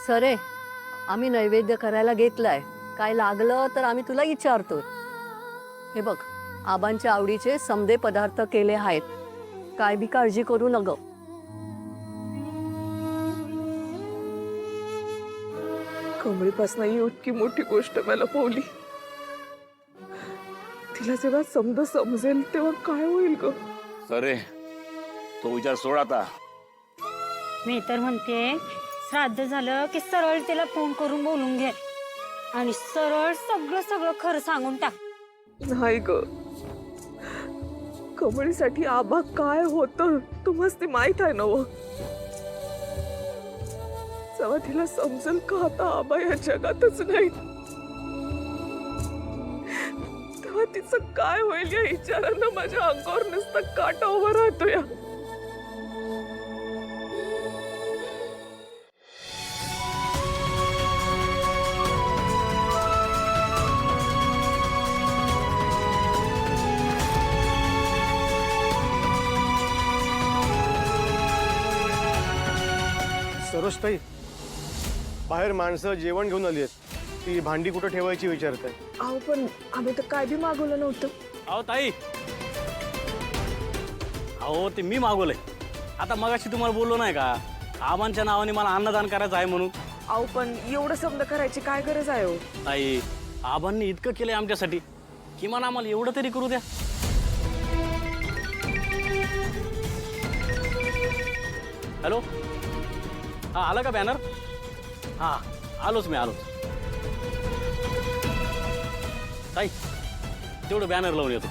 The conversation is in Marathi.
सरे, आम्ही नैवेद्य करायला घेतलाय. काय लागलं तर आम्ही तुला विचारतोय. हे बघ, आबांच्या आवडीचे समदे पदार्थ केले आहेत. काय बी काळजी करू नको. कमळीपासून ही इतकी मोठी गोष्ट मला पावली. तिला जेव्हा समजेल तेव्हा काय होईल ग? सरे, तो विचार सोड आता. मी तर म्हणते श्राद्ध झालं की सरळ तिला फोन करून बोलून घे आणि सरळ सगळं सगळं खरं सांगून टाक. नाही ग, कमळीसाठी आबा काय होतं तुम्हाला ते माहित आहे ना व? जेव्हा तिला समजेल का आता आबा या जगातच नाही, तेव्हा तिचं काय होईल या विचारानं माझ्या अंगावर नुसतं काटा उभा राहतो या. सरोजताई, बाहेर माणसं जेवण घेऊन आली आहेत. ती भांडी कुठं ठेवायची विचारताय. अहो पण आम्ही तर काय बी मागवलं नव्हतं. अहो ताई, अहो ते मी मागवलंय. आता मगाशी तुम्हाला बोललो नाही का, आबांच्या नावाने मला अन्नदान करायचं आहे म्हणून. अहो पण एवढं समज करायची काय गरज आहे हो? ताई, आबांनी इतकं केलंय आमच्यासाठी, किमान आम्हाला एवढं तरी करू द्या. हॅलो, हा आलं का बॅनर? हा आलोच मी, आलोच. ताई, तेवढं बॅनर लावून येतो.